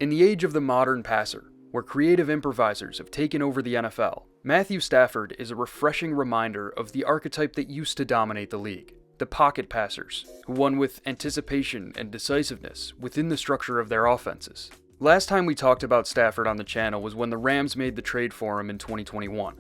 In the age of the modern passer, where creative improvisers have taken over the NFL, Matthew Stafford is a refreshing reminder of the archetype that used to dominate the league. The pocket passers, who won with anticipation and decisiveness within the structure of their offenses. Last time we talked about Stafford on the channel was when the Rams made the trade for him in 2021.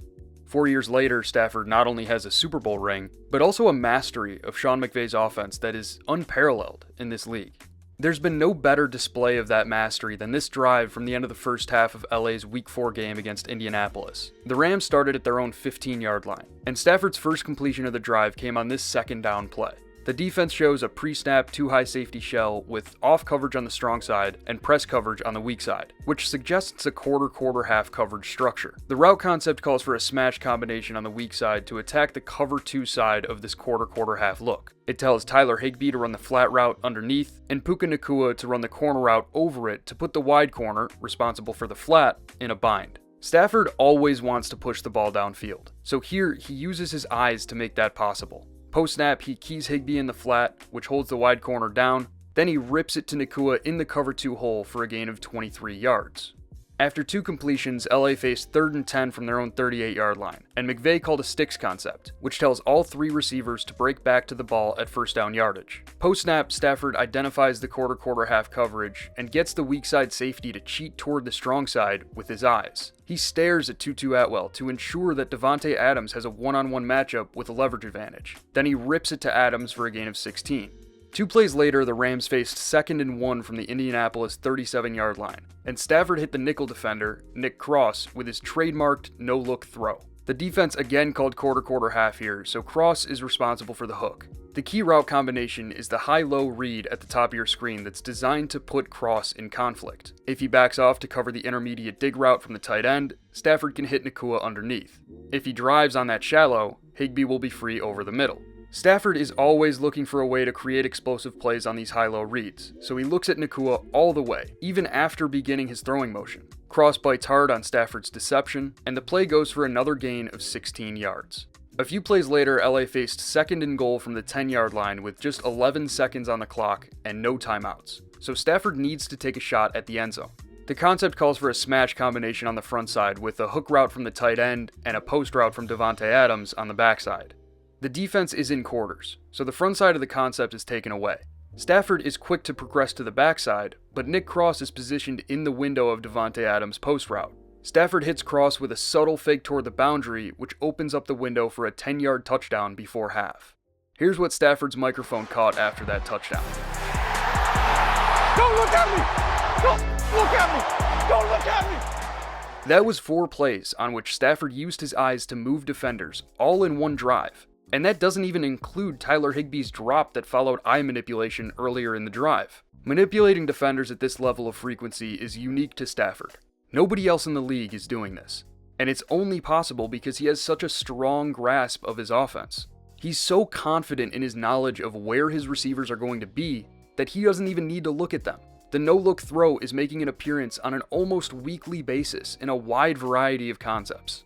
4 years later, Stafford not only has a Super Bowl ring, but also a mastery of Sean McVay's offense that is unparalleled in this league. There's been no better display of that mastery than this drive from the end of the first half of LA's Week 4 game against Indianapolis. The Rams started at their own 15-yard line, and Stafford's first completion of the drive came on this second down play. The defense shows a pre-snap two-high safety shell with off coverage on the strong side and press coverage on the weak side, which suggests a quarter-half coverage structure. The route concept calls for a smash combination on the weak side to attack the cover 2 side of this quarter-half look. It tells Tyler Higbee to run the flat route underneath and Puka Nacua to run the corner route over it to put the wide corner, responsible for the flat, in a bind. Stafford always wants to push the ball downfield, so here he uses his eyes to make that possible. Post-snap, he keys Higbee in the flat, which holds the wide corner down, then he rips it to Nacua in the cover 2 hole for a gain of 23 yards. After 2 completions, LA faced 3rd and 10 from their own 38-yard line, and McVay called a sticks concept, which tells all 3 receivers to break back to the ball at first down yardage. Post-snap, Stafford identifies the quarter-half coverage and gets the weak side safety to cheat toward the strong side with his eyes. He stares at Tutu Atwell to ensure that Davante Adams has a one-on-one matchup with a leverage advantage. Then he rips it to Adams for a gain of 16. 2 plays later, the Rams faced 2nd and 1 from the Indianapolis 37-yard line, and Stafford hit the nickel defender, Nick Cross, with his trademarked no-look throw. The defense again called quarter-half here, so Cross is responsible for the hook. The key route combination is the high-low read at the top of your screen that's designed to put Cross in conflict. If he backs off to cover the intermediate dig route from the tight end, Stafford can hit Nacua underneath. If he drives on that shallow, Higbee will be free over the middle. Stafford is always looking for a way to create explosive plays on these high-low reads, so he looks at Nacua all the way, even after beginning his throwing motion. Cross bites hard on Stafford's deception, and the play goes for another gain of 16 yards. A few plays later, LA faced 2nd and goal from the 10-yard line with just 11 seconds on the clock and no timeouts, so Stafford needs to take a shot at the end zone. The concept calls for a smash combination on the front side with a hook route from the tight end and a post route from Davante Adams on the backside. The defense is in quarters, so the front side of the concept is taken away. Stafford is quick to progress to the backside, but Nick Cross is positioned in the window of Davante Adams' post route. Stafford hits Cross with a subtle fake toward the boundary, which opens up the window for a 10-yard touchdown before half. Here's what Stafford's microphone caught after that touchdown. Don't look at me! Don't look at me! Don't look at me! That was 4 plays on which Stafford used his eyes to move defenders, all in one drive. And that doesn't even include Tyler Higbee's drop that followed eye manipulation earlier in the drive. Manipulating defenders at this level of frequency is unique to Stafford. Nobody else in the league is doing this. And it's only possible because he has such a strong grasp of his offense. He's so confident in his knowledge of where his receivers are going to be that he doesn't even need to look at them. The no-look throw is making an appearance on an almost weekly basis in a wide variety of concepts.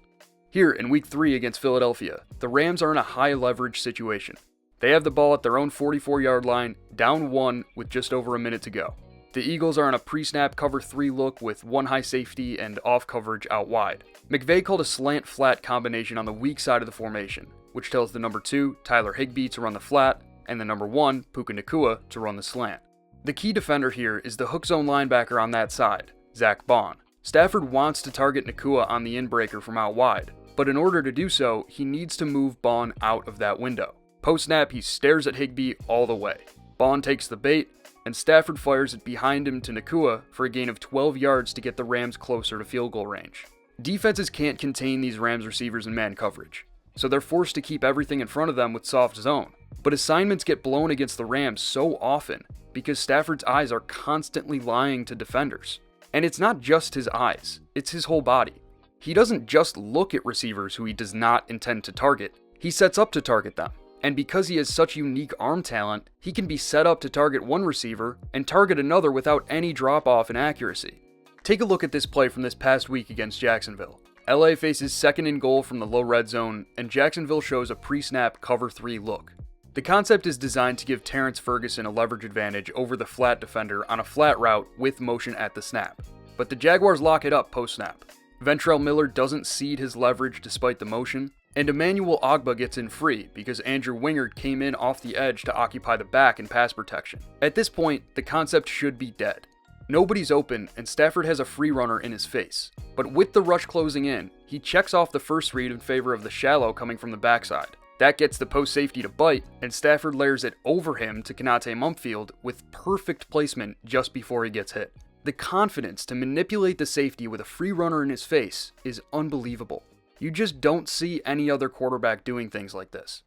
Here, in Week 3 against Philadelphia, the Rams are in a high-leverage situation. They have the ball at their own 44-yard line, down 1 with just over a minute to go. The Eagles are on a pre-snap cover 3 look with 1 high safety and off coverage out wide. McVay called a slant-flat combination on the weak side of the formation, which tells the number 2, Tyler Higbee, to run the flat, and the number 1, Puka Nacua, to run the slant. The key defender here is the hook zone linebacker on that side, Zach Bond. Stafford wants to target Nacua on the inbreaker from out wide, but in order to do so, he needs to move Bond out of that window. Post-snap, he stares at Higbee all the way. Bond takes the bait, and Stafford fires it behind him to Nacua for a gain of 12 yards to get the Rams closer to field goal range. Defenses can't contain these Rams receivers in man coverage, so they're forced to keep everything in front of them with soft zone. But assignments get blown against the Rams so often because Stafford's eyes are constantly lying to defenders. And it's not just his eyes, it's his whole body. He doesn't just look at receivers who he does not intend to target, he sets up to target them. And because he has such unique arm talent, he can be set up to target one receiver and target another without any drop-off in accuracy. Take a look at this play from this past week against Jacksonville. LA faces 2nd and goal from the low red zone, and Jacksonville shows a pre-snap cover 3 look. The concept is designed to give Terrence Ferguson a leverage advantage over the flat defender on a flat route with motion at the snap. But the Jaguars lock it up post-snap. Ventrell Miller doesn't cede his leverage despite the motion, and Emmanuel Ogbah gets in free because Andrew Wingard came in off the edge to occupy the back in pass protection. At this point, the concept should be dead. Nobody's open, and Stafford has a free runner in his face. But with the rush closing in, he checks off the first read in favor of the shallow coming from the backside. That gets the post safety to bite, and Stafford layers it over him to Konate Mumpfield with perfect placement just before he gets hit. The confidence to manipulate the safety with a free runner in his face is unbelievable. You just don't see any other quarterback doing things like this.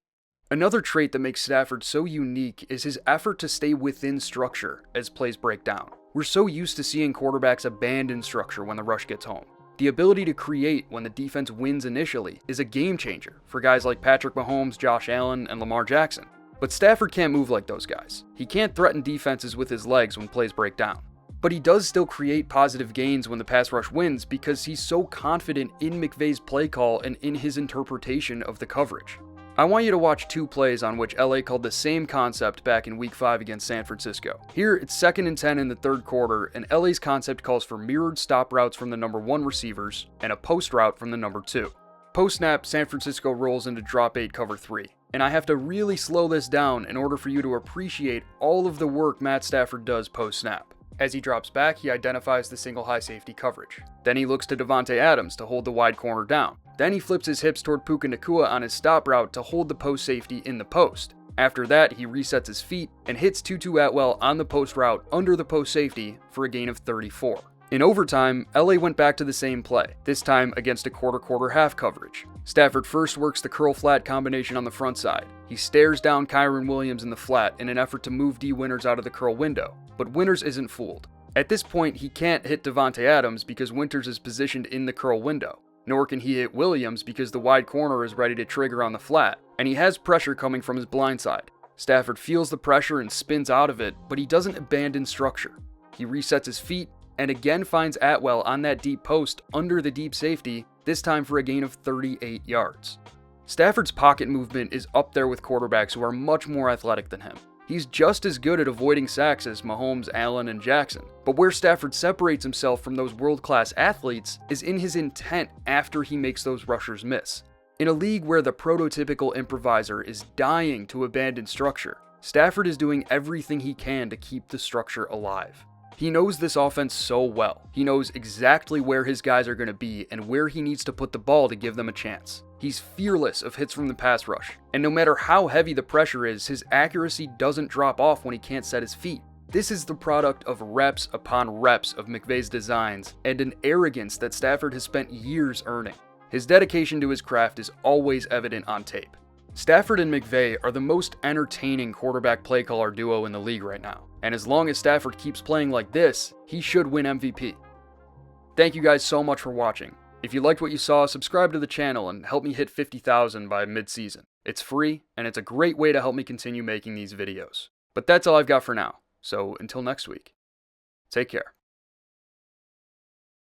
Another trait that makes Stafford so unique is his effort to stay within structure as plays break down. We're so used to seeing quarterbacks abandon structure when the rush gets home. The ability to create when the defense wins initially is a game changer for guys like Patrick Mahomes, Josh Allen, and Lamar Jackson. But Stafford can't move like those guys. He can't threaten defenses with his legs when plays break down. But he does still create positive gains when the pass rush wins because he's so confident in McVay's play call and in his interpretation of the coverage. I want you to watch two plays on which LA called the same concept back in Week 5 against San Francisco. Here, it's 2nd and 10 in the third quarter, and LA's concept calls for mirrored stop routes from the number 1 receivers and a post route from the number 2. Post-snap, San Francisco rolls into drop 8 cover 3, and I have to really slow this down in order for you to appreciate all of the work Matt Stafford does post-snap. As he drops back, he identifies the single high safety coverage. Then he looks to Davante Adams to hold the wide corner down. Then he flips his hips toward Puka Nacua on his stop route to hold the post safety in the post. After that, he resets his feet and hits Tutu Atwell on the post route under the post safety for a gain of 34. In overtime, LA went back to the same play, this time against a quarter-half coverage. Stafford first works the curl-flat combination on the front side. He stares down Kyren Williams in the flat in an effort to move D. Winters out of the curl window, but Winters isn't fooled. At this point, he can't hit Davante Adams because Winters is positioned in the curl window, nor can he hit Williams because the wide corner is ready to trigger on the flat, and he has pressure coming from his blind side. Stafford feels the pressure and spins out of it, but he doesn't abandon structure. He resets his feet, and again finds Atwell on that deep post under the deep safety, this time for a gain of 38 yards. Stafford's pocket movement is up there with quarterbacks who are much more athletic than him. He's just as good at avoiding sacks as Mahomes, Allen, and Jackson. But where Stafford separates himself from those world-class athletes is in his intent after he makes those rushers miss. In a league where the prototypical improviser is dying to abandon structure, Stafford is doing everything he can to keep the structure alive. He knows this offense so well. He knows exactly where his guys are going to be and where he needs to put the ball to give them a chance. He's fearless of hits from the pass rush, and no matter how heavy the pressure is, his accuracy doesn't drop off when he can't set his feet. This is the product of reps upon reps of McVay's designs and an arrogance that Stafford has spent years earning. His dedication to his craft is always evident on tape. Stafford and McVay are the most entertaining quarterback play caller duo in the league right now, and as long as Stafford keeps playing like this, he should win MVP. Thank you guys so much for watching. If you liked what you saw, subscribe to the channel and help me hit 50,000 by mid-season. It's free, and it's a great way to help me continue making these videos. But that's all I've got for now, so until next week, take care.